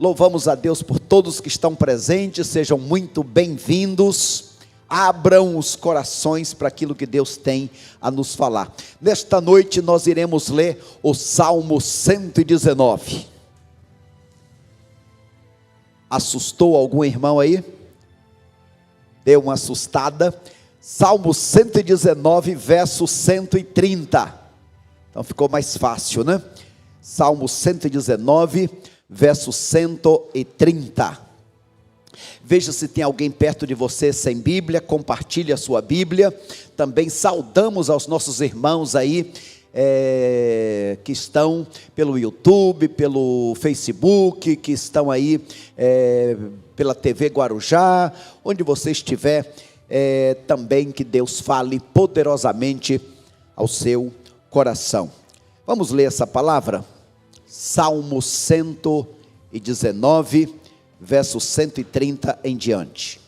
Louvamos a Deus por todos que estão presentes, sejam muito bem-vindos. Abram os corações para aquilo que Deus tem a nos falar. Nesta noite nós iremos ler o Salmo 119. Assustou algum irmão aí? Deu uma assustada? Salmo 119, verso 130. Então ficou mais fácil, né? Salmo 119, verso 130. Veja se tem alguém perto de você sem Bíblia, compartilhe a sua Bíblia. Também saudamos aos nossos irmãos aí, que estão pelo YouTube, pelo Facebook, que estão aí pela TV Guarujá, onde você estiver, também que Deus fale poderosamente ao seu coração. Vamos ler essa palavra? Salmo 119, verso 130 em diante.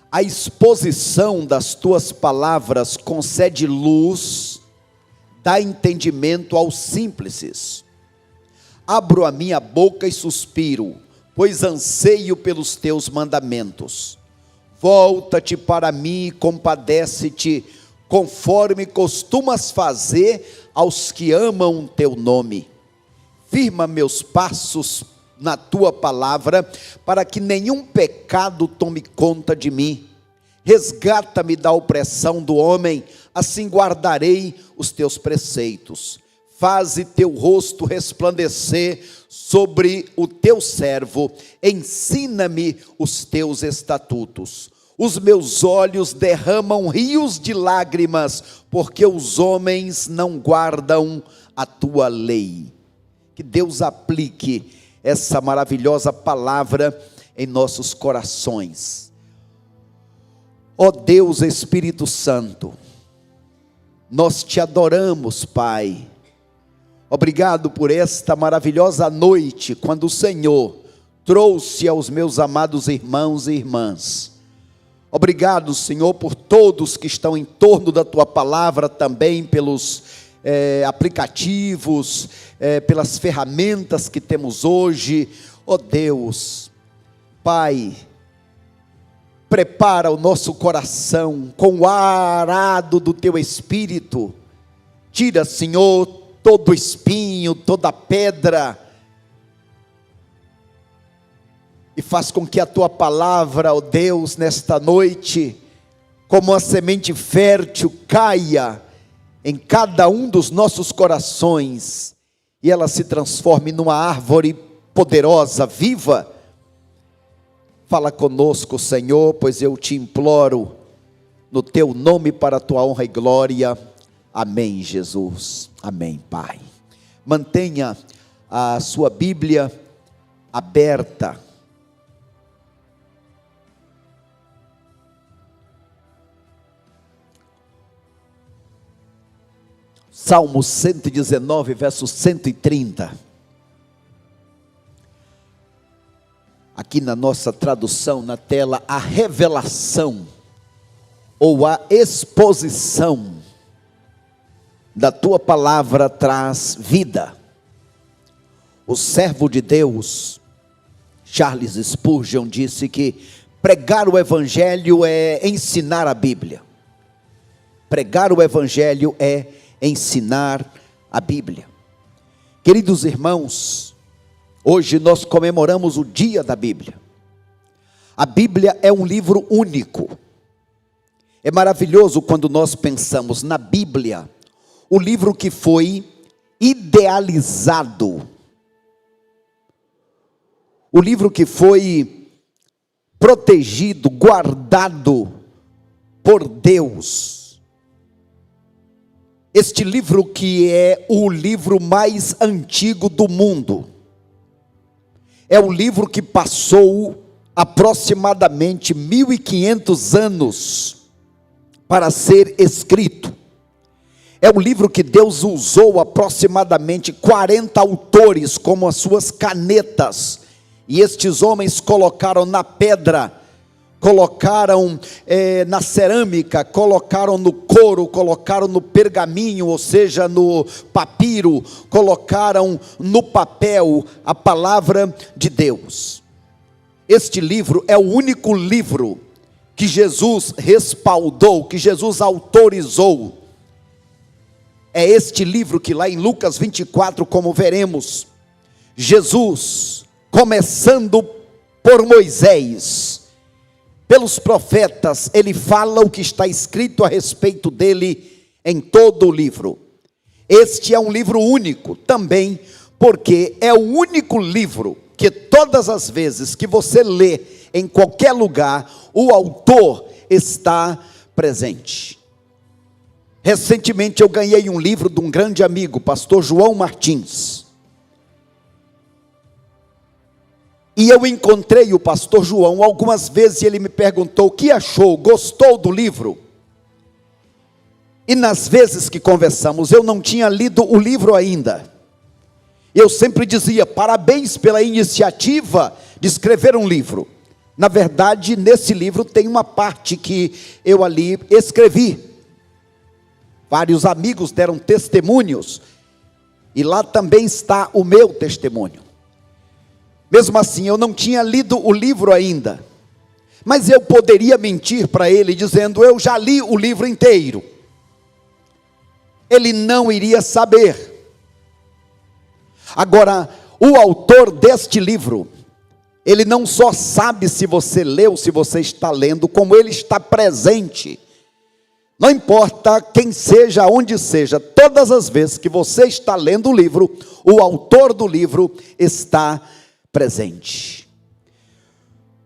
A exposição das tuas palavras concede luz, dá entendimento aos simples. Abro a minha boca e suspiro, pois anseio pelos teus mandamentos. Volta-te para mim e compadece-te, conforme costumas fazer aos que amam teu nome. Firma meus passos na tua palavra, para que nenhum pecado tome conta de mim. Resgata-me da opressão do homem, assim guardarei os teus preceitos. Faze teu rosto resplandecer sobre o teu servo, ensina-me os teus estatutos. Os meus olhos derramam rios de lágrimas, porque os homens não guardam a tua lei. Que Deus aplique essa maravilhosa palavra em nossos corações. Ó Deus Espírito Santo, nós te adoramos, Pai. Obrigado por esta maravilhosa noite, quando o Senhor trouxe aos meus amados irmãos e irmãs. Obrigado, Senhor, por todos que estão em torno da tua palavra, também pelos aplicativos, pelas ferramentas que temos hoje. Ó Deus, Pai, prepara o nosso coração com o arado do teu Espírito. Tira, Senhor, todo espinho, toda pedra, e faz com que a tua palavra, ó Deus, nesta noite, como uma semente fértil, caia em cada um dos nossos corações, e ela se transforme numa árvore poderosa, viva. Fala conosco, Senhor, pois eu te imploro, no teu nome, para a tua honra e glória. Amém, Jesus. Amém, Pai. Mantenha a sua Bíblia aberta. Salmo 119, verso 130. Aqui na nossa tradução, na tela, a revelação, ou a exposição da tua palavra traz vida. O servo de Deus, Charles Spurgeon, disse que pregar o Evangelho é ensinar a Bíblia. Pregar o Evangelho é ensinar a Bíblia. Queridos irmãos, hoje nós comemoramos o dia da Bíblia. A Bíblia é um livro único. É maravilhoso quando nós pensamos na Bíblia, o livro que foi idealizado, o livro que foi protegido, guardado por Deus. Este livro que é o livro mais antigo do mundo, é o livro que passou aproximadamente 1500 anos para ser escrito. É o livro que Deus usou aproximadamente 40 autores como as suas canetas, e estes homens colocaram na pedra colocaram na cerâmica, colocaram no couro, colocaram no pergaminho, ou seja, no papiro, colocaram no papel a palavra de Deus. Este livro é o único livro que Jesus respaldou, que Jesus autorizou. É este livro que lá em Lucas 24, como veremos, Jesus, começando por Moisés, pelos profetas, ele fala o que está escrito a respeito dele em todo o livro. Este é um livro único também, porque é o único livro que todas as vezes que você lê em qualquer lugar, o autor está presente. Recentemente eu ganhei um livro de um grande amigo, pastor João Martins. E eu encontrei o pastor João algumas vezes e ele me perguntou o que achou, gostou do livro? E nas vezes que conversamos, eu não tinha lido o livro ainda. Eu sempre dizia, parabéns pela iniciativa de escrever um livro. Na verdade, nesse livro tem uma parte que eu ali escrevi. Vários amigos deram testemunhos, e lá também está o meu testemunho. Mesmo assim, eu não tinha lido o livro ainda, mas eu poderia mentir para ele, dizendo, eu já li o livro inteiro. Ele não iria saber. Agora, o autor deste livro, ele não só sabe se você leu, se você está lendo, como ele está presente. Não importa quem seja, onde seja, todas as vezes que você está lendo o livro, o autor do livro está presente.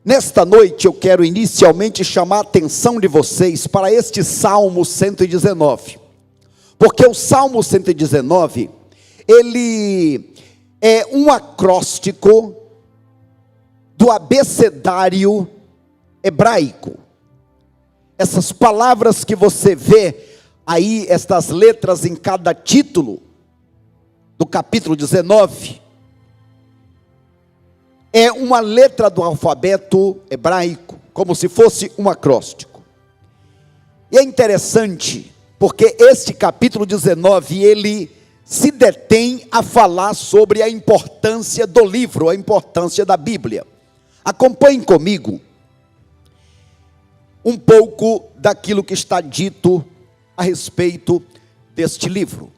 Nesta noite eu quero inicialmente chamar a atenção de vocês para este Salmo 119. Porque o Salmo 119, ele é um acróstico do abecedário hebraico. Essas palavras que você vê aí, estas letras em cada título do capítulo 19, é uma letra do alfabeto hebraico, como se fosse um acróstico. E é interessante, porque este capítulo 19, ele se detém a falar sobre a importância do livro, a importância da Bíblia. Acompanhem comigo um pouco daquilo que está dito a respeito deste livro.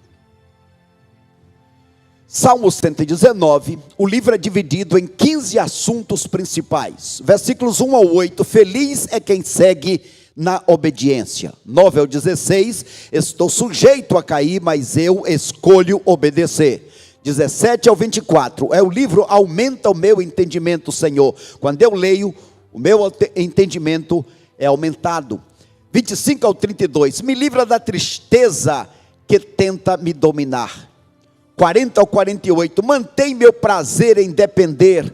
Salmo 119, o livro é dividido em 15 assuntos principais. Versículos 1 ao 8, feliz é quem segue na obediência. 9 ao 16, estou sujeito a cair, mas eu escolho obedecer. 17 ao 24, o livro aumenta o meu entendimento, Senhor. Quando eu leio, o meu entendimento é aumentado. 25 ao 32, me livra da tristeza que tenta me dominar. 40 ao 48, mantém meu prazer em defender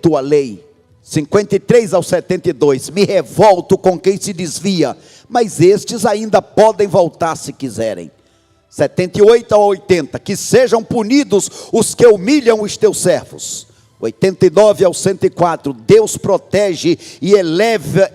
tua lei. 53 ao 72, me revolto com quem se desvia, mas estes ainda podem voltar se quiserem. 78 ao 80, que sejam punidos os que humilham os teus servos. 89 ao 104, Deus protege e eleva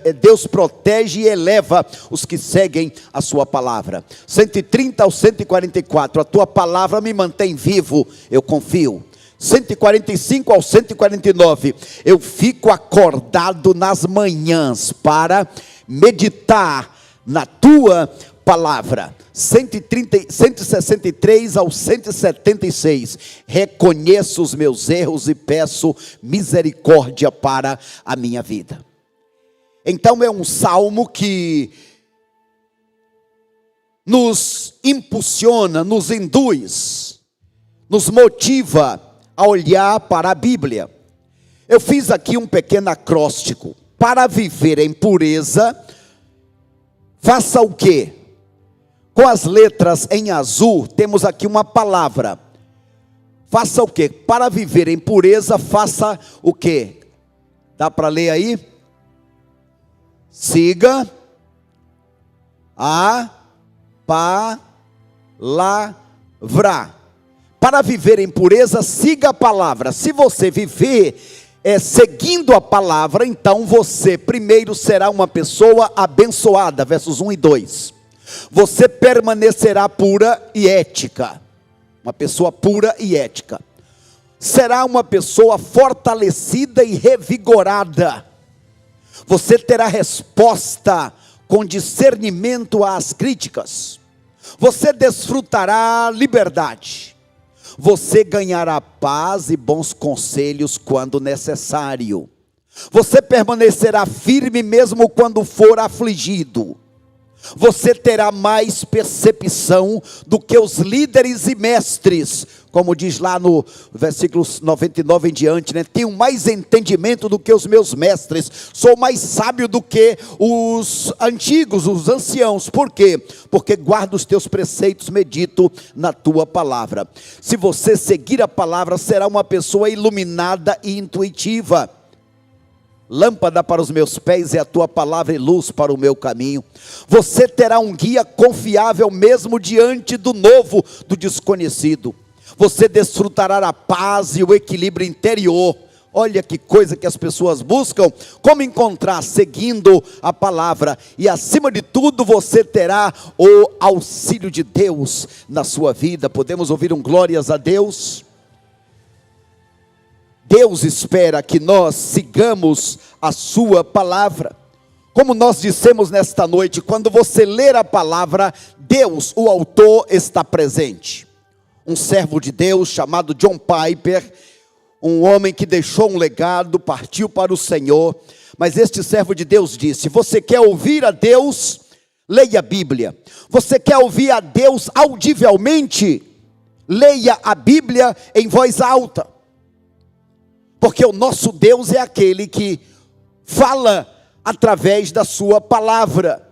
os que seguem a sua palavra. 130 ao 144, a tua palavra me mantém vivo, eu confio. 145 ao 149, eu fico acordado nas manhãs para meditar na tua palavra. 163 ao 176, reconheço os meus erros e peço misericórdia para a minha vida. Então é um salmo que nos impulsiona, nos induz, nos motiva a olhar para a Bíblia. Eu fiz aqui um pequeno acróstico. Para viver em pureza, faça o quê? Com as letras em azul, temos aqui uma palavra. Faça o quê? Para viver em pureza, faça o quê? Dá para ler aí? Siga a palavra. Para viver em pureza, siga a palavra. Se você viver seguindo a palavra, então você primeiro será uma pessoa abençoada, versos 1 e 2. Você permanecerá pura e ética, uma pessoa pura e ética. Será uma pessoa fortalecida e revigorada. Você terá resposta com discernimento às críticas. Você desfrutará liberdade. Você ganhará paz e bons conselhos quando necessário. Você permanecerá firme mesmo quando for afligido. Você terá mais percepção do que os líderes e mestres, como diz lá no versículo 99 em diante, né? Tenho mais entendimento do que os meus mestres, sou mais sábio do que os antigos, os anciãos. Por quê? Porque guardo os teus preceitos, medito na tua palavra. Se você seguir a palavra, será uma pessoa iluminada e intuitiva. Lâmpada para os meus pés é a tua palavra e luz para o meu caminho. Você terá um guia confiável mesmo diante do novo, do desconhecido. Você desfrutará a paz e o equilíbrio interior. Olha que coisa que as pessoas buscam. Como encontrar? Seguindo a palavra. E acima de tudo você terá o auxílio de Deus na sua vida. Podemos ouvir um glórias a Deus? Deus espera que nós sigamos a sua palavra. Como nós dissemos nesta noite, quando você ler a palavra, Deus, o autor, está presente. Um servo de Deus chamado John Piper, um homem que deixou um legado, partiu para o Senhor, mas este servo de Deus disse: você quer ouvir a Deus? Leia a Bíblia. Você quer ouvir a Deus audivelmente? Leia a Bíblia em voz alta. Porque o nosso Deus é aquele que fala através da sua palavra.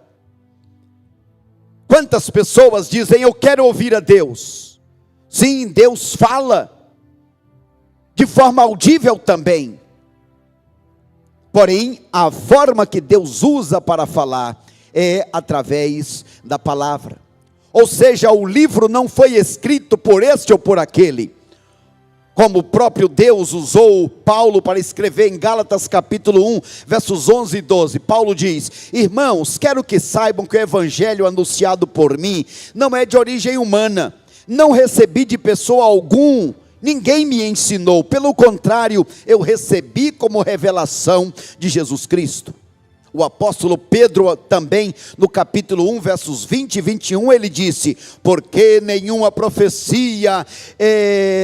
Quantas pessoas dizem: eu quero ouvir a Deus? Sim, Deus fala, de forma audível também. Porém, a forma que Deus usa para falar é através da palavra. Ou seja, o livro não foi escrito por este ou por aquele. Como o próprio Deus usou Paulo para escrever em Gálatas capítulo 1, versos 11 e 12. Paulo diz: irmãos, quero que saibam que o evangelho anunciado por mim não é de origem humana. Não recebi de pessoa algum, ninguém me ensinou. Pelo contrário, eu recebi como revelação de Jesus Cristo. O apóstolo Pedro também, no capítulo 1, versos 20 e 21, ele disse: porque nenhuma profecia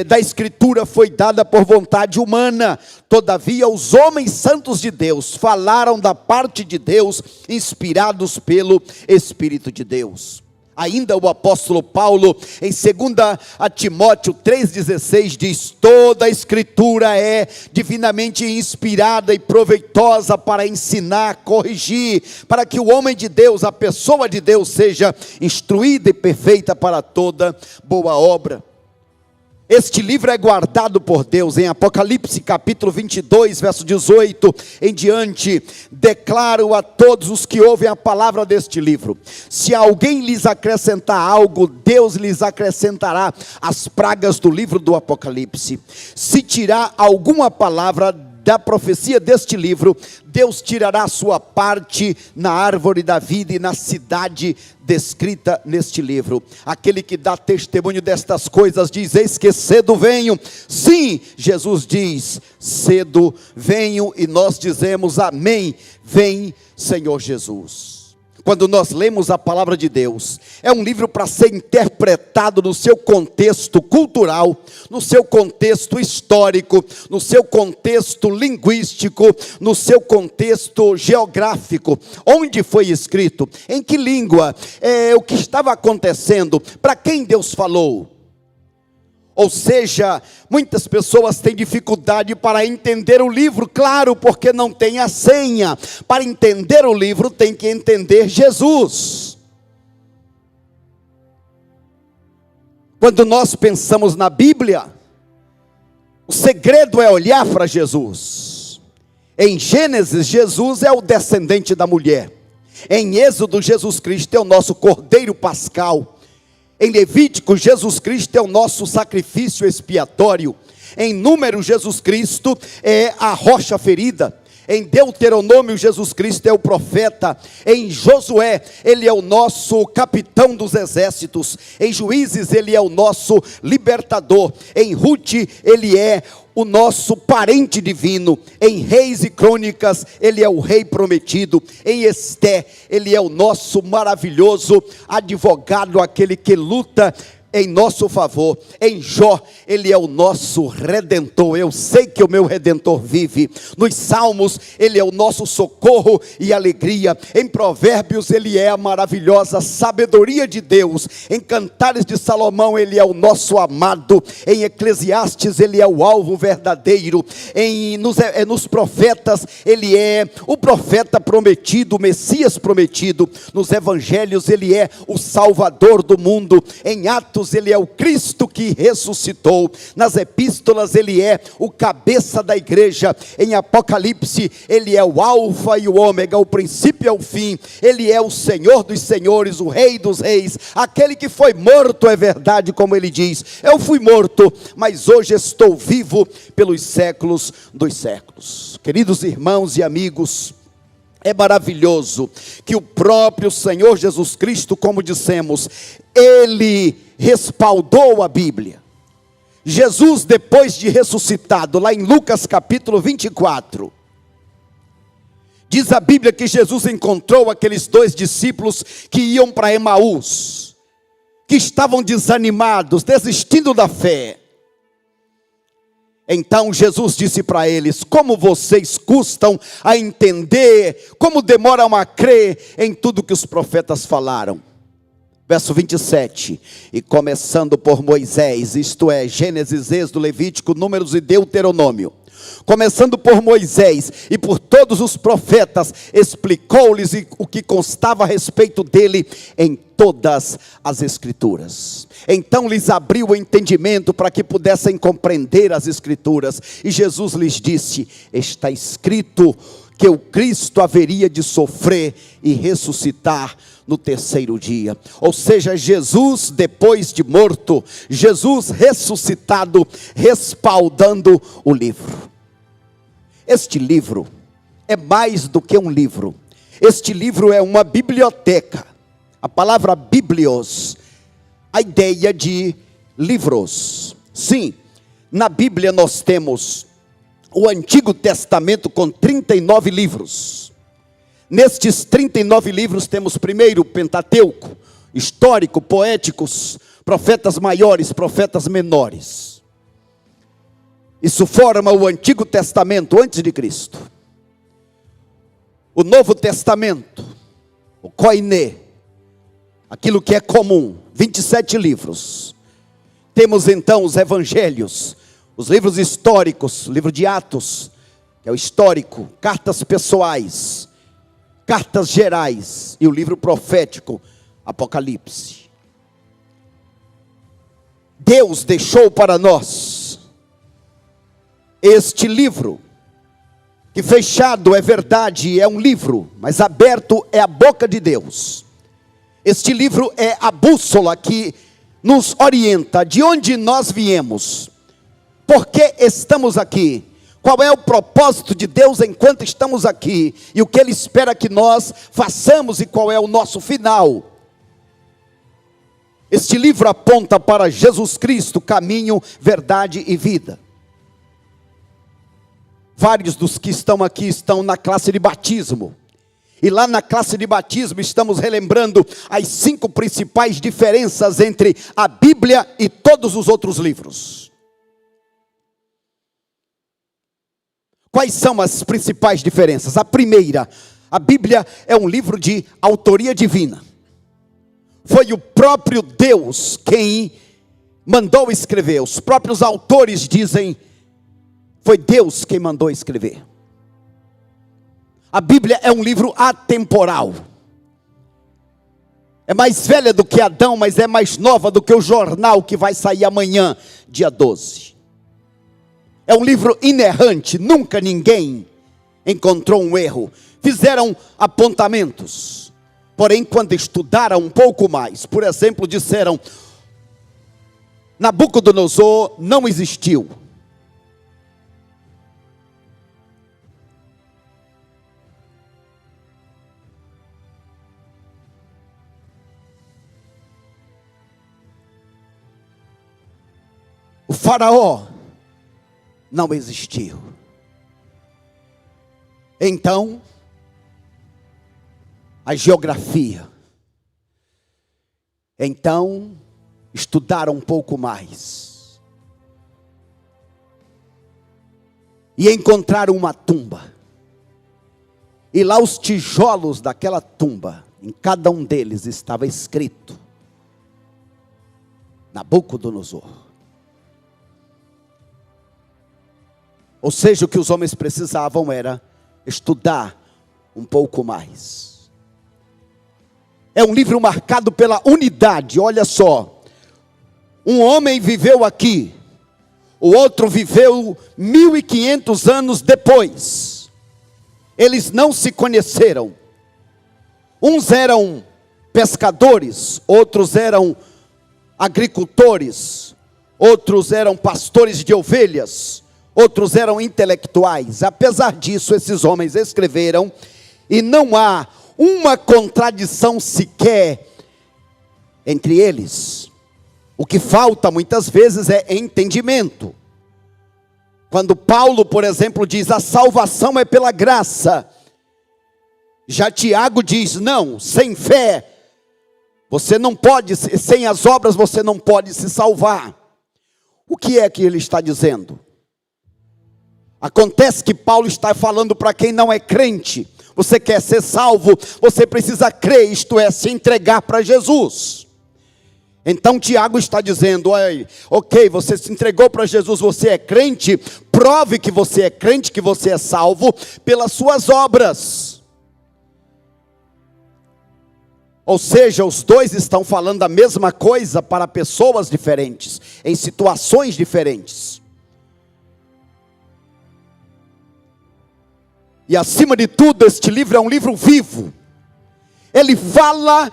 da Escritura foi dada por vontade humana, todavia os homens santos de Deus falaram da parte de Deus, inspirados pelo Espírito de Deus. Ainda o apóstolo Paulo, em 2 Timóteo 3,16, diz: toda a escritura é divinamente inspirada e proveitosa para ensinar, corrigir, para que o homem de Deus, a pessoa de Deus, seja instruída e perfeita para toda boa obra. Este livro é guardado por Deus. Em Apocalipse capítulo 22, verso 18 em diante, declaro a todos os que ouvem a palavra deste livro: se alguém lhes acrescentar algo, Deus lhes acrescentará as pragas do livro do Apocalipse. Se tirar alguma palavra da profecia deste livro, Deus tirará a sua parte na árvore da vida e na cidade descrita neste livro. Aquele que dá testemunho destas coisas diz: eis que cedo venho. Sim, Jesus diz: cedo venho, e nós dizemos: amém, vem Senhor Jesus. Quando nós lemos a palavra de Deus, é um livro para ser interpretado no seu contexto cultural, no seu contexto histórico, no seu contexto linguístico, no seu contexto geográfico. Onde foi escrito? Em que língua? O que estava acontecendo? Para quem Deus falou? Ou seja, muitas pessoas têm dificuldade para entender o livro, claro, porque não tem a senha. Para entender o livro tem que entender Jesus. Quando nós pensamos na Bíblia, o segredo é olhar para Jesus. Em Gênesis, Jesus é o descendente da mulher. Em Êxodo, Jesus Cristo é o nosso Cordeiro Pascal. Em Levítico, Jesus Cristo é o nosso sacrifício expiatório. Em Números, Jesus Cristo é a rocha ferida. Em Deuteronômio, Jesus Cristo é o profeta. Em Josué, ele é o nosso capitão dos exércitos. Em Juízes, ele é o nosso libertador. Em Ruth, ele é o nosso parente divino. Em Reis e Crônicas, ele é o rei prometido. Em Esté, ele é o nosso maravilhoso advogado, aquele que luta em nosso favor. Em Jó, ele é o nosso redentor. Eu sei que o meu redentor vive. Nos Salmos, ele é o nosso socorro e alegria. Em Provérbios, ele é a maravilhosa sabedoria de Deus. Em Cantares de Salomão, ele é o nosso amado. Em Eclesiastes, ele é o alvo verdadeiro. Nos profetas, ele é o profeta prometido, o Messias prometido. Nos evangelhos, ele é o Salvador do mundo. Em Atos, ele é o Cristo que ressuscitou. Nas epístolas, ele é o cabeça da igreja. Em Apocalipse, ele é o alfa e o ômega, o princípio e o fim. Ele é o Senhor dos senhores, o Rei dos reis, aquele que foi morto, é verdade, como ele diz: eu fui morto, mas hoje estou vivo pelos séculos dos séculos. Queridos irmãos e amigos, é maravilhoso que o próprio Senhor Jesus Cristo, como dissemos, ele respaldou a Bíblia. Jesus, depois de ressuscitado, lá em Lucas capítulo 24, diz a Bíblia que Jesus encontrou aqueles 2 discípulos que iam para Emaús, que estavam desanimados, desistindo da fé. Então Jesus disse para eles: como vocês custam a entender, como demoram a crer em tudo que os profetas falaram. Verso 27, e começando por Moisés, isto é, Gênesis, Êxodo, Levítico, Números e Deuteronômio, começando por Moisés e por todos os profetas, explicou-lhes o que constava a respeito dele em todas as escrituras. Então lhes abriu o entendimento para que pudessem compreender as escrituras, e Jesus lhes disse: está escrito que o Cristo haveria de sofrer e ressuscitar no terceiro dia. Ou seja, Jesus depois de morto, Jesus ressuscitado, respaldando o livro. Este livro é mais do que um livro. Este livro é uma biblioteca. A palavra biblios, a ideia de livros. Sim, na Bíblia nós temos o Antigo Testamento com 39 livros. Nestes 39 livros temos primeiro o Pentateuco, histórico, poéticos, profetas maiores, profetas menores. Isso forma o Antigo Testamento antes de Cristo. O Novo Testamento, o Koiné, aquilo que é comum, 27 livros. Temos então os evangelhos, os livros históricos, livro de Atos, que é o histórico, cartas pessoais, cartas gerais, e o livro profético, Apocalipse. Deus deixou para nós este livro, que fechado é verdade, é um livro, mas aberto é a boca de Deus. Este livro é a bússola que nos orienta de onde nós viemos, por que estamos aqui, qual é o propósito de Deus enquanto estamos aqui, e o que Ele espera que nós façamos, e qual é o nosso final. Este livro aponta para Jesus Cristo, caminho, verdade e vida. Vários dos que estão aqui estão na classe de batismo. E lá na classe de batismo estamos relembrando as 5 principais diferenças entre a Bíblia e todos os outros livros. Quais são as principais diferenças? A primeira, a Bíblia é um livro de autoria divina. Foi o próprio Deus quem mandou escrever. Os próprios autores dizem: foi Deus quem mandou escrever. A Bíblia é um livro atemporal. É mais velha do que Adão, mas é mais nova do que o jornal que vai sair amanhã, dia 12. É um livro inerrante, nunca ninguém encontrou um erro. Fizeram apontamentos, porém quando estudaram um pouco mais, por exemplo, disseram: Nabucodonosor não existiu. Faraó não existiu. Então, a geografia. Então, estudaram um pouco mais. E encontraram uma tumba. E lá os tijolos daquela tumba, em cada um deles estava escrito: Nabucodonosor. Ou seja, o que os homens precisavam era estudar um pouco mais. É um livro marcado pela unidade. Olha só, um homem viveu aqui, o outro viveu 1500 anos depois. Eles não se conheceram. Uns eram pescadores, outros eram agricultores, outros eram pastores de ovelhas, outros eram intelectuais. Apesar disso, esses homens escreveram, e não há uma contradição sequer entre eles. O que falta muitas vezes é entendimento. Quando Paulo, por exemplo, diz: a salvação é pela graça. Já Tiago diz: não, sem fé, você não pode, sem as obras você não pode se salvar. O que é que ele está dizendo? Acontece que Paulo está falando para quem não é crente. Você quer ser salvo, você precisa crer, isto é, se entregar para Jesus. Então Tiago está dizendo: ok, você se entregou para Jesus, você é crente, prove que você é crente, que você é salvo pelas suas obras. Ou seja, os dois estão falando a mesma coisa para pessoas diferentes, em situações diferentes. E acima de tudo, este livro é um livro vivo. Ele fala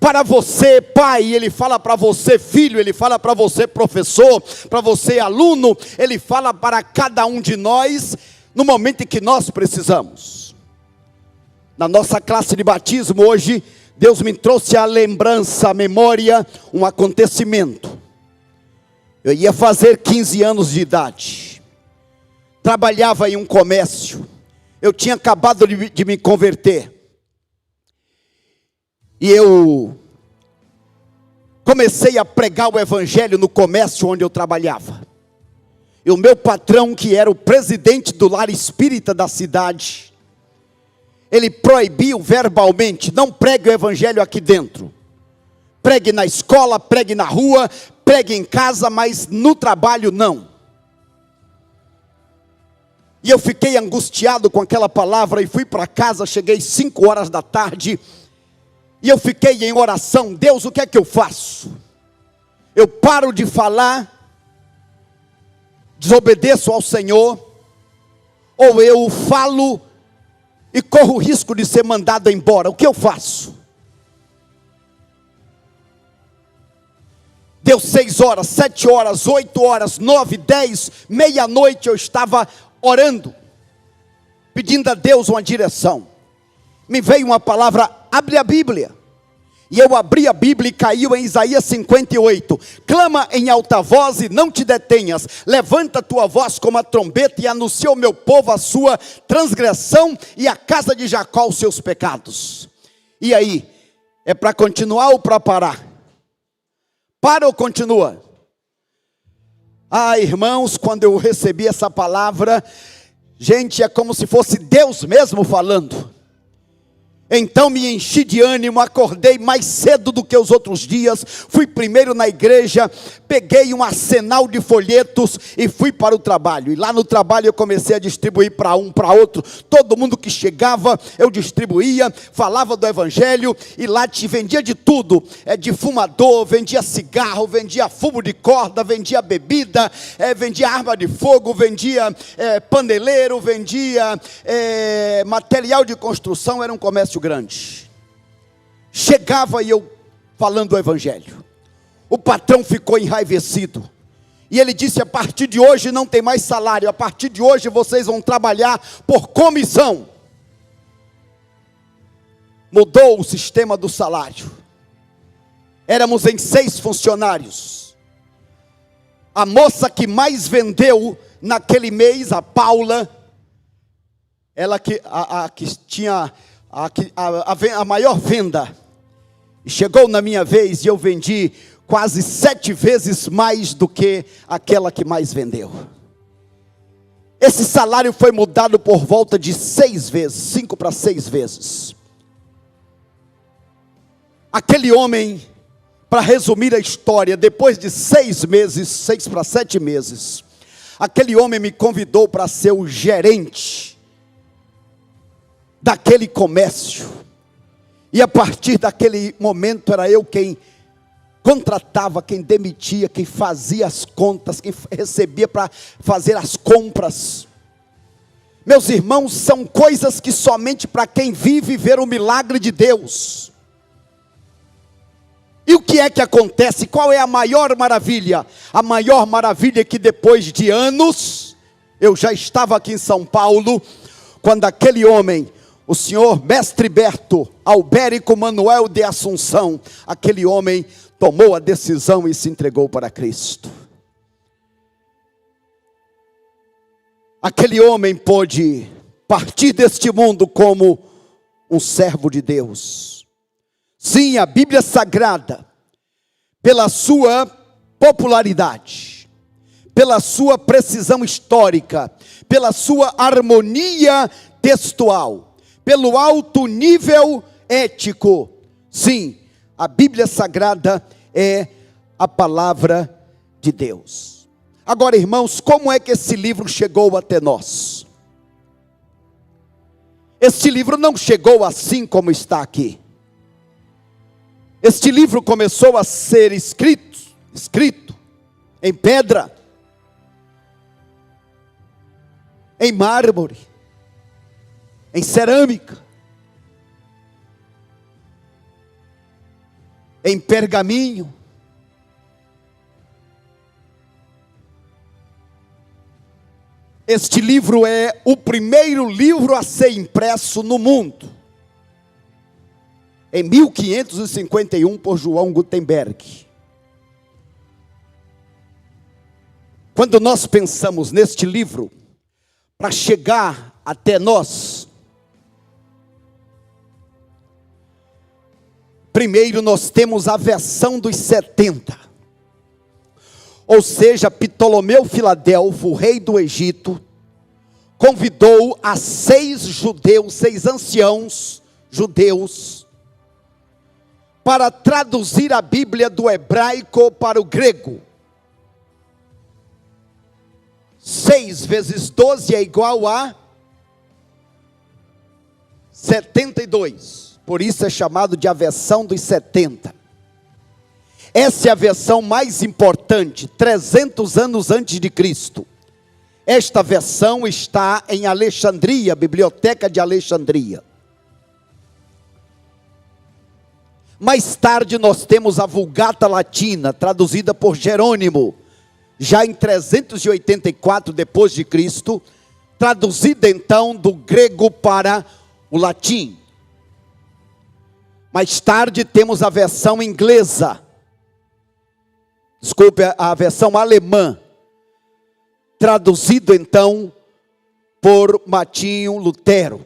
para você, pai, ele fala para você, filho, ele fala para você, professor, para você, aluno, ele fala para cada um de nós, no momento em que nós precisamos. Na nossa classe de batismo hoje, Deus me trouxe a lembrança, a memória, um acontecimento. Eu ia fazer 15 anos de idade, trabalhava em um comércio, eu tinha acabado de me converter. E eu comecei a pregar o evangelho no comércio onde eu trabalhava. E o meu patrão, que era o presidente do lar espírita da cidade, ele proibiu verbalmente: não pregue o evangelho aqui dentro. Pregue na escola, pregue na rua, pregue em casa, mas no trabalho não. E eu fiquei angustiado com aquela palavra e fui para casa, cheguei 5 horas da tarde. E eu fiquei em oração: Deus, o que é que eu faço? Eu paro de falar, desobedeço ao Senhor, ou eu falo e corro o risco de ser mandado embora? O que eu faço? Deu 6 horas, 7 horas, 8 horas, 9, 10, meia-noite, eu estava orando, pedindo a Deus uma direção. Me veio uma palavra: abre a Bíblia. E eu abri a Bíblia e caiu em Isaías 58. Clama em alta voz e não te detenhas. Levanta a tua voz como a trombeta e anuncia ao meu povo a sua transgressão e a casa de Jacó os seus pecados. E aí? É para continuar ou para parar? Para ou continua? Ah, irmãos, quando eu recebi essa palavra, gente, é como se fosse Deus mesmo falando. Então me enchi de ânimo, acordei mais cedo do que os outros dias, fui primeiro na igreja, peguei um arsenal de folhetos e fui para o trabalho. E lá no trabalho eu comecei a distribuir para um, para outro. Todo mundo que chegava eu distribuía, falava do evangelho, e lá te vendia de tudo, de fumador, vendia cigarro, vendia fumo de corda, vendia bebida, vendia arma de fogo, vendia paneleiro, vendia material de construção. Era um comércio grande. Chegava e eu falando o evangelho. O patrão ficou enraivecido. E ele disse: a partir de hoje não tem mais salário. A partir de hoje vocês vão trabalhar por comissão. Mudou o sistema do salário. Éramos em 6 funcionários. A moça que mais vendeu naquele mês, a Paula, ela que tinha a maior venda, chegou na minha vez e eu vendi quase 7 vezes mais do que aquela que mais vendeu. Esse salário foi mudado por volta de 6 vezes, 5 para 6 vezes. Aquele homem, para resumir a história, depois de 6 meses, 6 para 7 meses, aquele homem me convidou para ser o gerente daquele comércio. E a partir daquele momento era eu quem contratava, quem demitia, quem fazia as contas, quem recebia para fazer as compras. Meus irmãos, são coisas que somente para quem vive ver o milagre de Deus. E o que é que acontece? Qual é a maior maravilha? A maior maravilha é que depois de anos, eu já estava aqui em São Paulo, quando aquele homem, o senhor Mestre Berto Albérico Manuel de Assunção, aquele homem tomou a decisão e se entregou para Cristo. Aquele homem pôde partir deste mundo como um servo de Deus. Sim, a Bíblia Sagrada, pela sua popularidade, pela sua precisão histórica, pela sua harmonia textual, pelo alto nível ético, sim, a Bíblia Sagrada é a palavra de Deus. Agora, irmãos, como é que esse livro chegou até nós? Este livro não chegou assim como está aqui. Este livro começou a ser escrito em pedra, em mármore, em cerâmica, em pergaminho. Este livro é o primeiro livro a ser impresso no mundo, em 1551 por João Gutenberg. Quando nós pensamos neste livro, para chegar até nós, primeiro nós temos a versão dos 70. Ou seja, Ptolomeu Filadelfo, o rei do Egito, convidou a 6 judeus, 6 anciãos judeus, para traduzir a Bíblia do hebraico para o grego. 6 vezes 12 é igual a 72. Por isso é chamado de a versão dos 70. Essa é a versão mais importante, 300 anos antes de Cristo. Esta versão está em Alexandria, Biblioteca de Alexandria. Mais tarde nós temos a Vulgata Latina, traduzida por Jerônimo, já em 384 depois de Cristo, traduzida então do grego para o latim. Mais tarde temos a versão inglesa, a versão alemã, traduzido então por Martinho Lutero.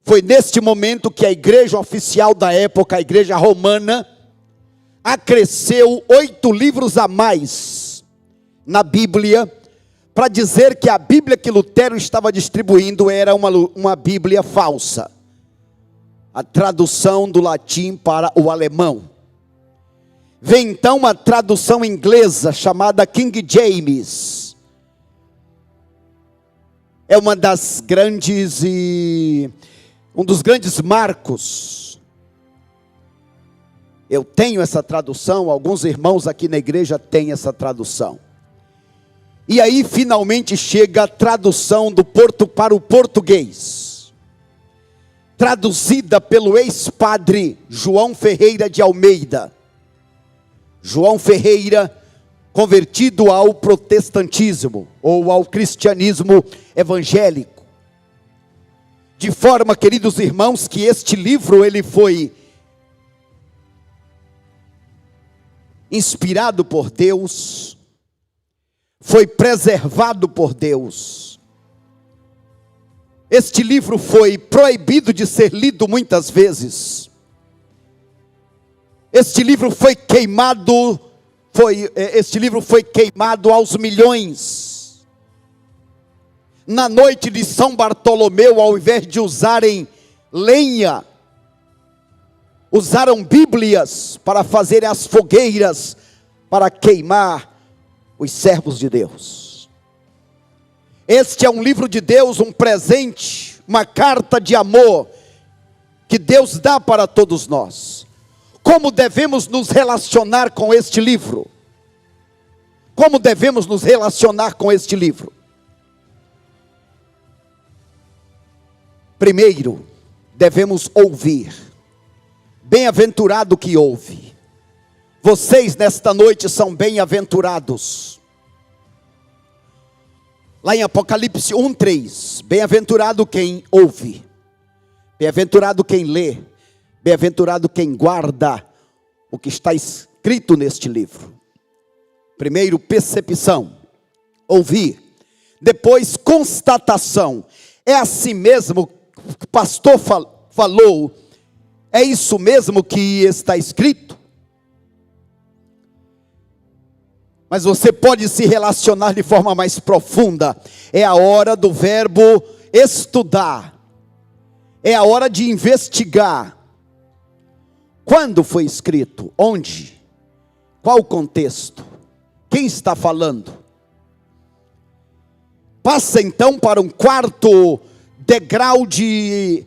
Foi neste momento que a igreja oficial da época, a igreja romana, acresceu 8 livros a mais na Bíblia, para dizer que a Bíblia que Lutero estava distribuindo era uma Bíblia falsa. A tradução do latim para o alemão. Vem então uma tradução inglesa chamada King James. É uma das grandes um dos grandes marcos. Eu tenho essa tradução, alguns irmãos aqui na igreja têm essa tradução. E aí finalmente chega a tradução do para o português, traduzida pelo ex-padre João Ferreira de Almeida. João Ferreira, convertido ao protestantismo, ou ao cristianismo evangélico. De forma, queridos irmãos, que este livro ele foi inspirado por Deus, foi preservado por Deus. Este livro foi proibido de ser lido muitas vezes. Este livro foi queimado, aos milhões. Na noite de São Bartolomeu, ao invés de usarem lenha, usaram bíblias para fazerem as fogueiras, para queimar os servos de Deus. Este é um livro de Deus, um presente, uma carta de amor, que Deus dá para todos nós. Como devemos nos relacionar com este livro? Como devemos nos relacionar com este livro? Primeiro, devemos ouvir. Bem-aventurado que ouve. Vocês nesta noite são bem-aventurados. Lá em Apocalipse 1:3, bem-aventurado quem ouve, bem-aventurado quem lê, bem-aventurado quem guarda o que está escrito neste livro. Primeiro, percepção, ouvir. Depois, constatação. É assim mesmo que o pastor falou? É isso mesmo que está escrito? Mas você pode se relacionar de forma mais profunda. É a hora do verbo estudar. É a hora de investigar. Quando foi escrito? Onde? Qual o contexto? Quem está falando? Passa então para um quarto degrau de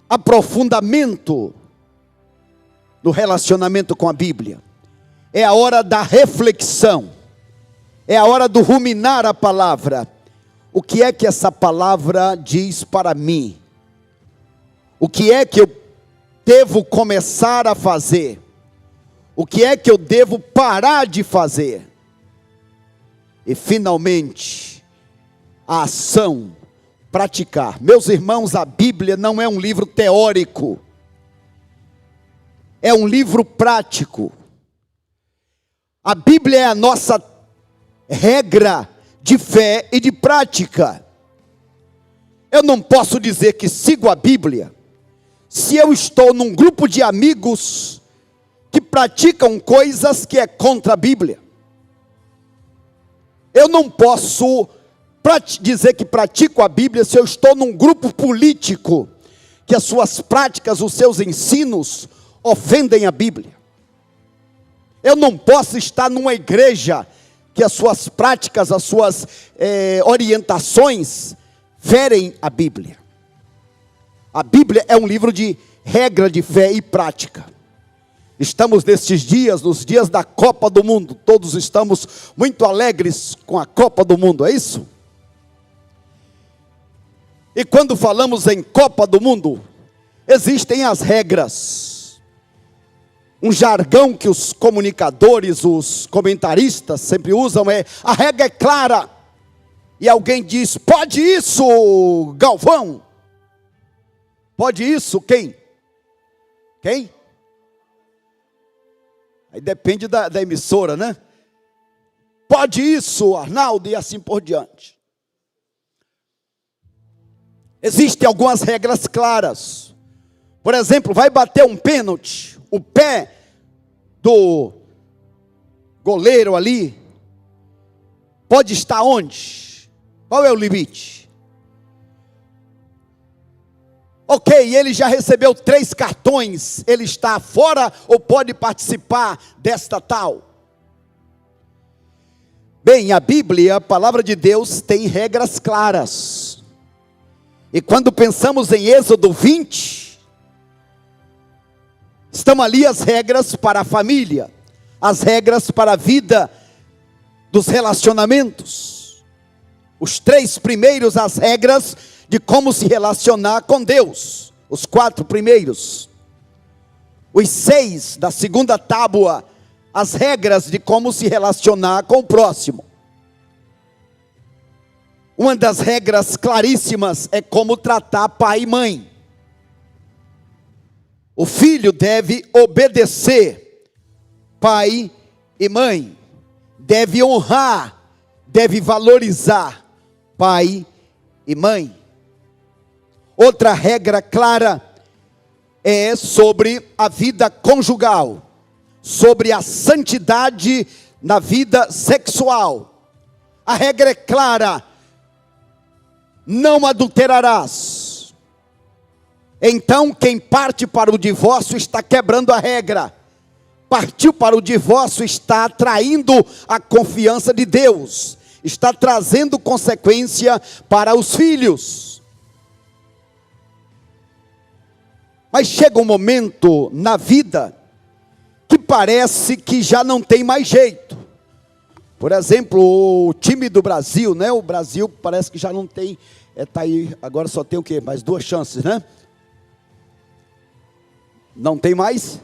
aprofundamento no relacionamento com a Bíblia. É a hora da reflexão. É a hora do ruminar a palavra. O que é que essa palavra diz para mim? O que é que eu devo começar a fazer? O que é que eu devo parar de fazer? E finalmente, a ação, praticar. Meus irmãos, a Bíblia não é um livro teórico. É um livro prático. A Bíblia é a nossa regra de fé e de prática. Eu não posso dizer que sigo a Bíblia se eu estou num grupo de amigos que praticam coisas que é contra a Bíblia. Eu não posso dizer que pratico a Bíblia se eu estou num grupo político que as suas práticas, os seus ensinos ofendem a Bíblia. Eu não posso estar numa igreja que as suas práticas, as suas orientações ferem a Bíblia. A Bíblia é um livro de regra de fé e prática. Estamos nestes dias, nos dias da Copa do Mundo. Todos estamos muito alegres com a Copa do Mundo, é isso? E quando falamos em Copa do Mundo, existem as regras. Um jargão que os comunicadores, os comentaristas sempre usam é: a regra é clara. E alguém diz: pode isso, Galvão? Pode isso, quem? Quem? Aí depende da emissora, né? Pode isso, Arnaldo, e assim por diante. Existem algumas regras claras. Por exemplo, vai bater um pênalti, o pé do goleiro ali pode estar onde? Qual é o limite? Ok, ele já recebeu 3 cartões, ele está fora ou pode participar desta tal? Bem, a Bíblia, a palavra de Deus, tem regras claras. E quando pensamos em Êxodo 20, estão ali as regras para a família, as regras para a vida dos relacionamentos. Os 3 primeiros, as regras de como se relacionar com Deus. Os 4 primeiros. Os 6 da segunda tábua, as regras de como se relacionar com o próximo. Uma das regras claríssimas é como tratar pai e mãe. O filho deve obedecer pai e mãe, deve honrar deve valorizar pai e mãe. Outra regra clara é sobre a vida conjugal, sobre a santidade na vida sexual. A regra é clara: não adulterarás. Então, quem parte para o divórcio está quebrando a regra. Partiu para o divórcio está traindo a confiança de Deus, está trazendo consequência para os filhos. Mas chega um momento na vida que parece que já não tem mais jeito. Por exemplo, o time do Brasil, né? O Brasil parece que já não tem, tá aí, agora só tem o quê? Mais 2 chances, né? Não tem mais?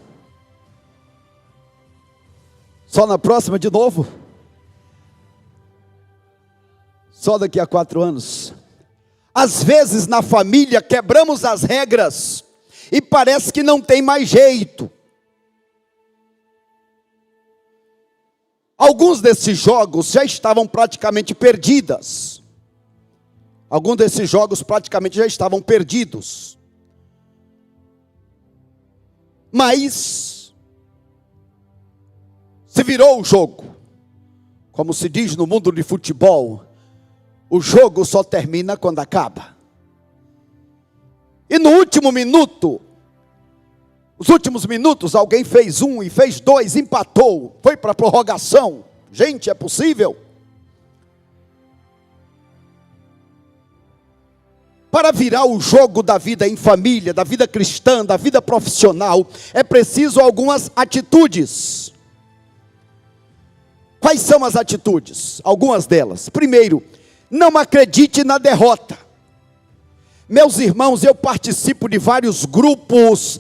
Só na próxima de novo? Só daqui a 4 anos. Às vezes na família quebramos as regras e parece que não tem mais jeito. Alguns desses jogos já estavam praticamente perdidos. Alguns desses jogos praticamente já estavam perdidos. Mas se virou o jogo. Como se diz no mundo de futebol, o jogo só termina quando acaba. E no último minuto, os últimos minutos, alguém fez 1 e fez 2, empatou, foi para a prorrogação. Gente, é possível? Para virar o jogo da vida em família, da vida cristã, da vida profissional, é preciso algumas atitudes. Quais são as atitudes? Algumas delas. Primeiro, não acredite na derrota. Meus irmãos, eu participo de vários grupos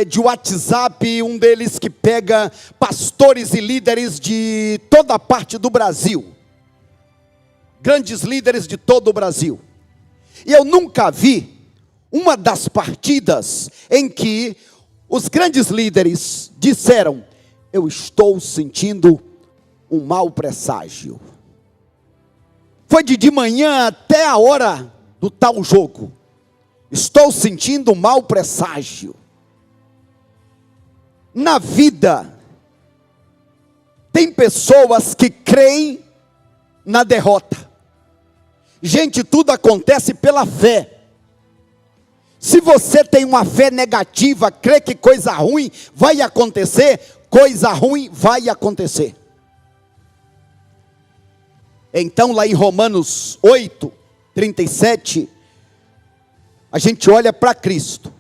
de WhatsApp, um deles que pega pastores e líderes de toda a parte do Brasil. Grandes líderes de todo o Brasil. E eu nunca vi uma das partidas em que os grandes líderes disseram: eu estou sentindo um mau presságio. Foi de manhã até a hora do tal jogo. Estou sentindo um mau presságio. Na vida, tem pessoas que creem na derrota. Gente, tudo acontece pela fé. Se você tem uma fé negativa, crê que coisa ruim vai acontecer, coisa ruim vai acontecer. Então lá em Romanos 8, 37, a gente olha para Cristo.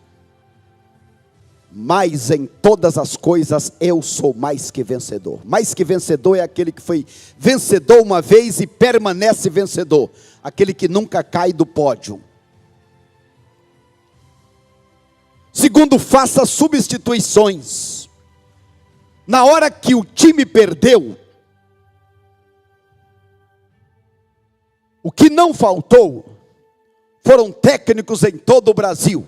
Mas em todas as coisas eu sou mais que vencedor. Mais que vencedor é aquele que foi vencedor uma vez e permanece vencedor. Aquele que nunca cai do pódio. Segundo, faça substituições. Na hora que o time perdeu, o que não faltou foram técnicos em todo o Brasil.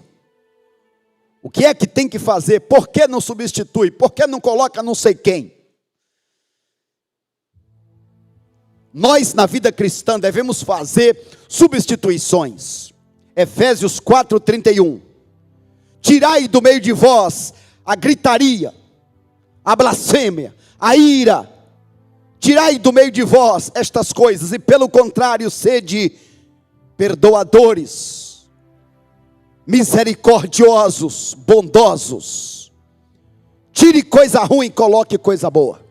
O que é que tem que fazer? Por que não substitui? Por que não coloca não sei quem? Nós, na vida cristã, devemos fazer substituições. Efésios 4:31. Tirai do meio de vós a gritaria, a blasfêmia, a ira. Tirai do meio de vós estas coisas, e pelo contrário, sede perdoadores, misericordiosos, bondosos. Tire coisa ruim, coloque coisa boa.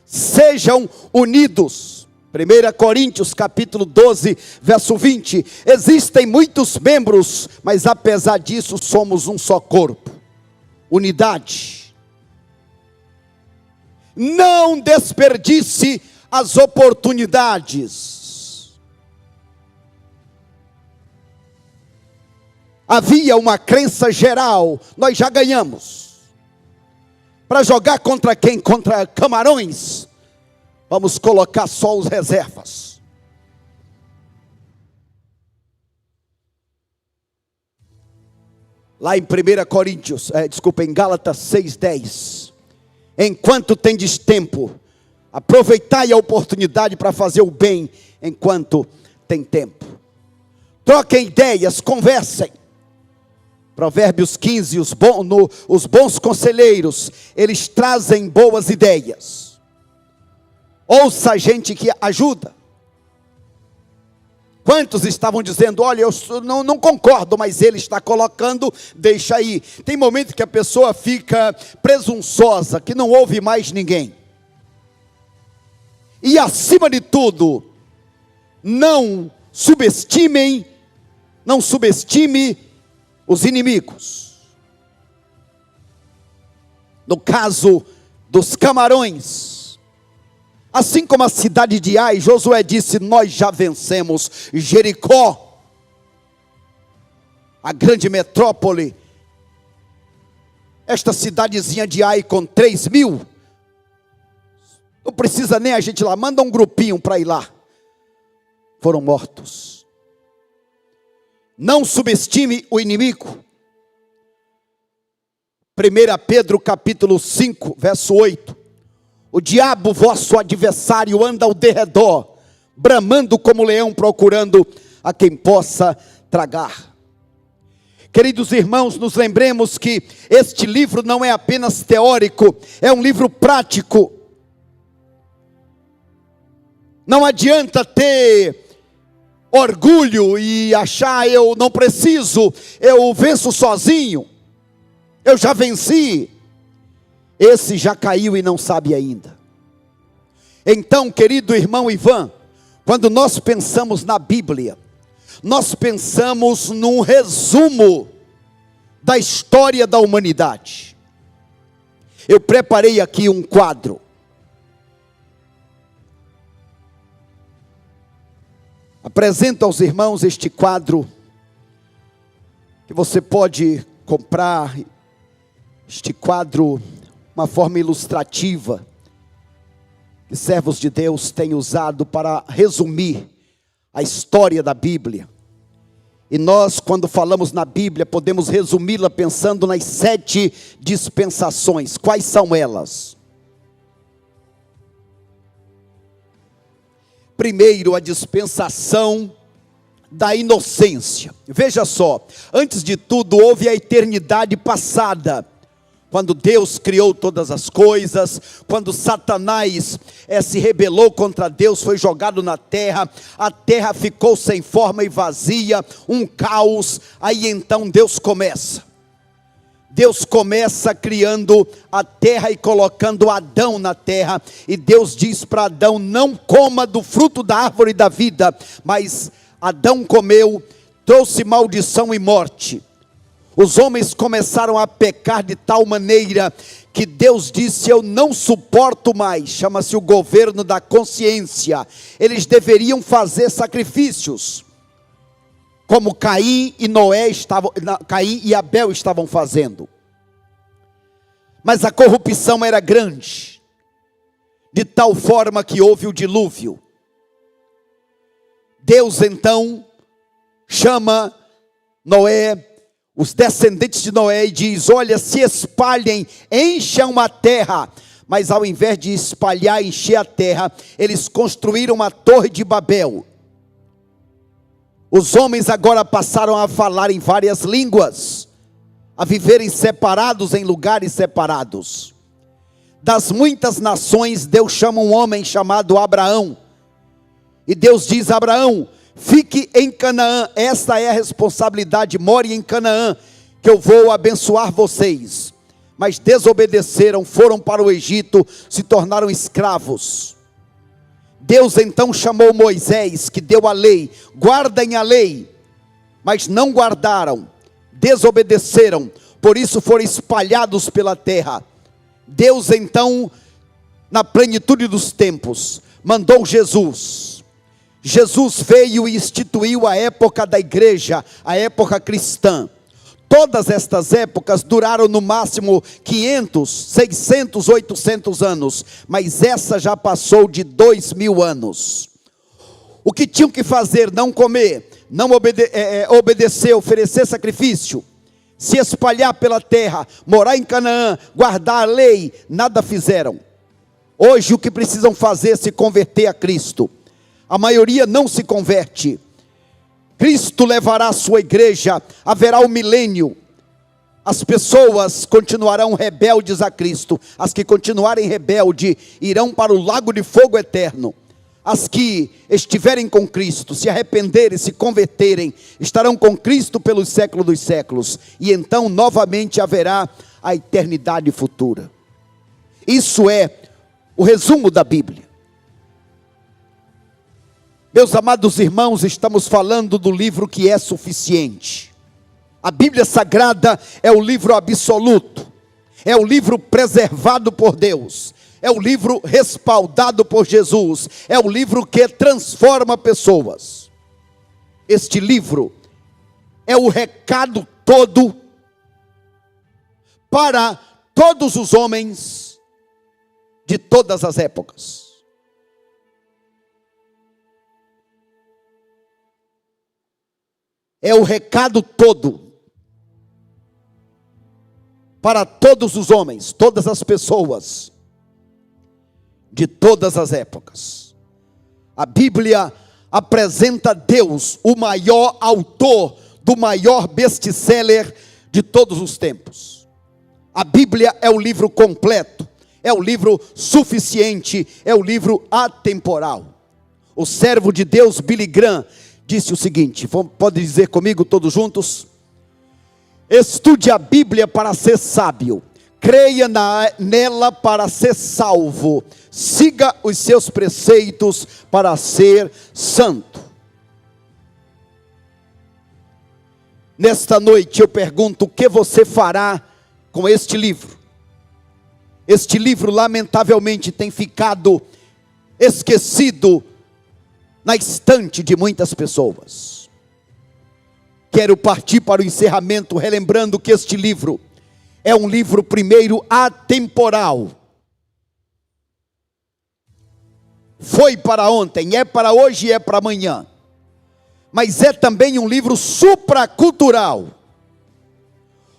Sejam unidos. 1 Coríntios capítulo 12, verso 20. Existem muitos membros, mas apesar disso somos um só corpo. Unidade. Não desperdice as oportunidades. Havia uma crença geral: nós já ganhamos. Para jogar contra quem? Contra Camarões? Vamos colocar só os reservas. Lá em 1 Coríntios, em Gálatas 6:10. Enquanto tendes tempo, Aproveitai a oportunidade para fazer o bem enquanto tem tempo. Troquem ideias, conversem. Provérbios 15, os bons conselheiros, eles trazem boas ideias. Ouça a gente que ajuda. Quantos estavam dizendo, olha, eu não concordo, mas ele está colocando, deixa aí. Tem momento que a pessoa fica presunçosa, que não ouve mais ninguém. E acima de tudo, não subestime os inimigos. No caso dos camarões, assim como a cidade de Ai, Josué disse, nós já vencemos Jericó, a grande metrópole. Esta cidadezinha de Ai com 3.000, não precisa nem a gente ir lá, manda um grupinho para ir lá. Foram mortos. Não subestime o inimigo. 1 Pedro capítulo 5, verso 8. O diabo, vosso adversário, anda ao derredor, bramando como leão, procurando a quem possa tragar. Queridos irmãos, nos lembremos que este livro não é apenas teórico, é um livro prático. Não adianta ter orgulho e achar, eu não preciso, eu venço sozinho, eu já venci. Esse já caiu e não sabe ainda. Então, querido irmão Ivan, quando nós pensamos na Bíblia, nós pensamos num resumo da história da humanidade. Eu preparei aqui um quadro. Apresento aos irmãos este quadro, que você pode comprar, este quadro, uma forma ilustrativa, que servos de Deus têm usado para resumir a história da Bíblia. E nós, quando falamos na Bíblia, podemos resumi-la pensando nas 7 dispensações. Quais são elas? Primeiro, a dispensação da inocência. Veja só, antes de tudo houve a eternidade passada, quando Deus criou todas as coisas, quando Satanás se rebelou contra Deus, foi jogado na terra, a terra ficou sem forma e vazia, um caos. Aí então Deus começa criando a terra e colocando Adão na terra, e Deus diz para Adão, não coma do fruto da árvore da vida, mas Adão comeu, trouxe maldição e morte. Os homens começaram a pecar de tal maneira, que Deus disse, eu não suporto mais, chama-se o governo da consciência. Eles deveriam fazer sacrifícios, como Caim e Abel estavam fazendo. Mas a corrupção era grande, de tal forma que houve o dilúvio. Deus então chama Noé, os descendentes de Noé, e diz, olha, se espalhem, encham a terra. Mas ao invés de espalhar, encher a terra, eles construíram uma torre de Babel. Os homens agora passaram a falar em várias línguas, a viverem separados em lugares separados. Das muitas nações, Deus chama um homem chamado Abraão. E Deus diz a Abraão, fique em Canaã, esta é a responsabilidade, more em Canaã, que eu vou abençoar vocês. Mas desobedeceram, foram para o Egito, se tornaram escravos. Deus então chamou Moisés, que deu a lei, guardem a lei, mas não guardaram, desobedeceram, por isso foram espalhados pela terra. Deus então, na plenitude dos tempos, mandou Jesus. Jesus veio e instituiu a época da igreja, a época cristã. Todas estas épocas duraram no máximo 500, 600, 800 anos, mas essa já passou de 2000 anos. O que tinham que fazer? Não comer, não obedecer, oferecer sacrifício, se espalhar pela terra, morar em Canaã, guardar a lei, nada fizeram. Hoje o que precisam fazer é se converter a Cristo. A maioria não se converte. Cristo levará a sua igreja, haverá o milênio. As pessoas continuarão rebeldes a Cristo. As que continuarem rebeldes irão para o lago de fogo eterno. As que estiverem com Cristo, se arrependerem, se converterem, estarão com Cristo pelos séculos dos séculos. E então novamente haverá a eternidade futura. Isso é o resumo da Bíblia. Meus amados irmãos, estamos falando do livro que é suficiente. A Bíblia Sagrada é o livro absoluto, é o livro preservado por Deus, é o livro respaldado por Jesus, é o livro que transforma pessoas. Este livro é o recado todo para todos os homens de todas as épocas. É o recado todo para todos os homens, todas as pessoas de todas as épocas. A Bíblia apresenta Deus, o maior autor do maior best-seller de todos os tempos. A Bíblia é o livro completo, é o livro suficiente, é o livro atemporal. O servo de Deus, Billy Graham, disse o seguinte, pode dizer comigo todos juntos? Estude a Bíblia para ser sábio, creia nela para ser salvo, siga os seus preceitos para ser santo. Nesta noite eu pergunto, o que você fará com este livro? Este livro lamentavelmente tem ficado esquecido na estante de muitas pessoas. Quero partir para o encerramento relembrando que este livro é um livro primeiro atemporal. Foi para ontem, é para hoje e é para amanhã. Mas é também um livro supracultural.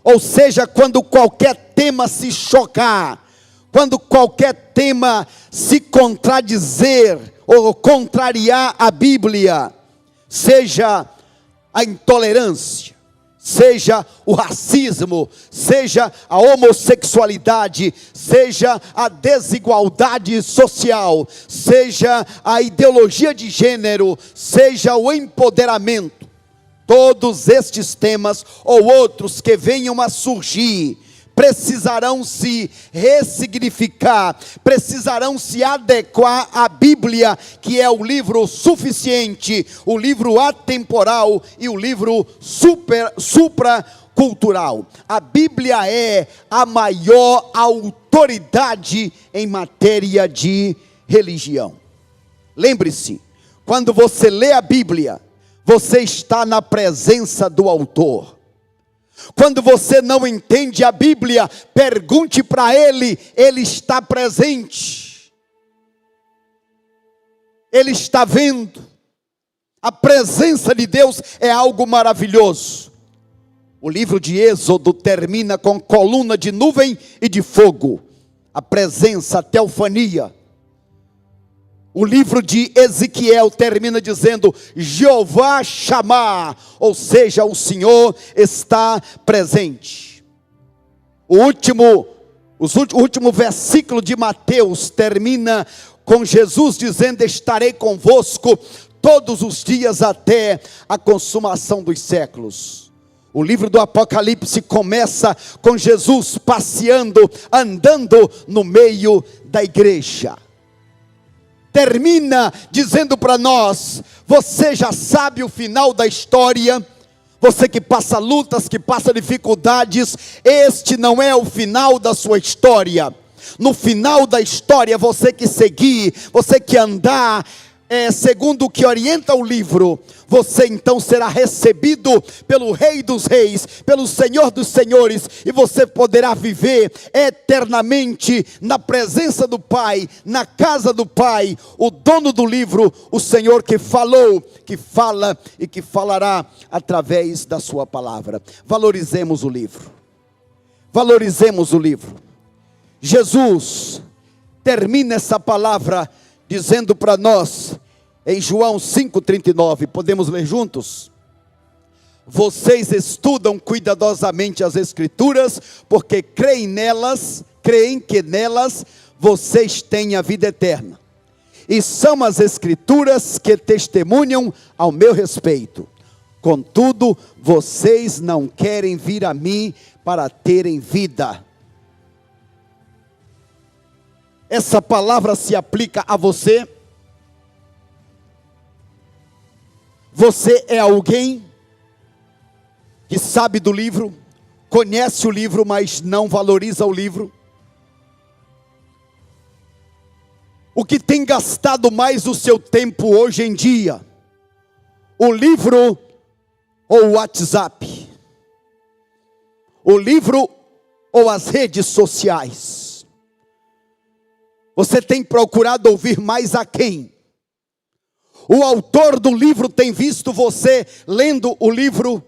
Ou seja, quando qualquer tema se chocar, quando qualquer tema se contradizer ou contrariar a Bíblia, seja a intolerância, seja o racismo, seja a homossexualidade, seja a desigualdade social, seja a ideologia de gênero, seja o empoderamento, todos estes temas ou outros que venham a surgir, precisarão se ressignificar, precisarão se adequar à Bíblia, que é o livro suficiente, o livro atemporal e o livro supracultural. A Bíblia é a maior autoridade em matéria de religião. Lembre-se, quando você lê a Bíblia, você está na presença do autor. Quando você não entende a Bíblia, pergunte para ele, ele está presente. Ele está vendo. A presença de Deus é algo maravilhoso. O livro de Êxodo termina com coluna de nuvem e de fogo. A presença, a teofania. O livro de Ezequiel termina dizendo, Jeová chamar, ou seja, o Senhor está presente. O último versículo de Mateus termina com Jesus dizendo, estarei convosco todos os dias até a consumação dos séculos. O livro do Apocalipse começa com Jesus passeando, andando no meio da igreja. Termina dizendo para nós, você já sabe o final da história, você que passa lutas, que passa dificuldades, este não é o final da sua história. No final da história, você que seguir, você que andar, segundo o que orienta o livro, você então será recebido pelo Rei dos Reis, pelo Senhor dos Senhores, e você poderá viver eternamente na presença do Pai, na casa do Pai, o dono do livro, o Senhor que falou, que fala e que falará através da sua palavra. Valorizemos o livro. Valorizemos o livro. Jesus termina essa palavra dizendo para nós, em João 5,39, podemos ler juntos? Vocês estudam cuidadosamente as Escrituras, porque creem que nelas vocês têm a vida eterna. E são as Escrituras que testemunham ao meu respeito. Contudo, vocês não querem vir a mim para terem vida. Essa palavra se aplica a você? Você é alguém que sabe do livro, conhece o livro, mas não valoriza o livro? O que tem gastado mais o seu tempo hoje em dia? O livro ou o WhatsApp? O livro ou as redes sociais? Você tem procurado ouvir mais a quem? O autor do livro tem visto você lendo o livro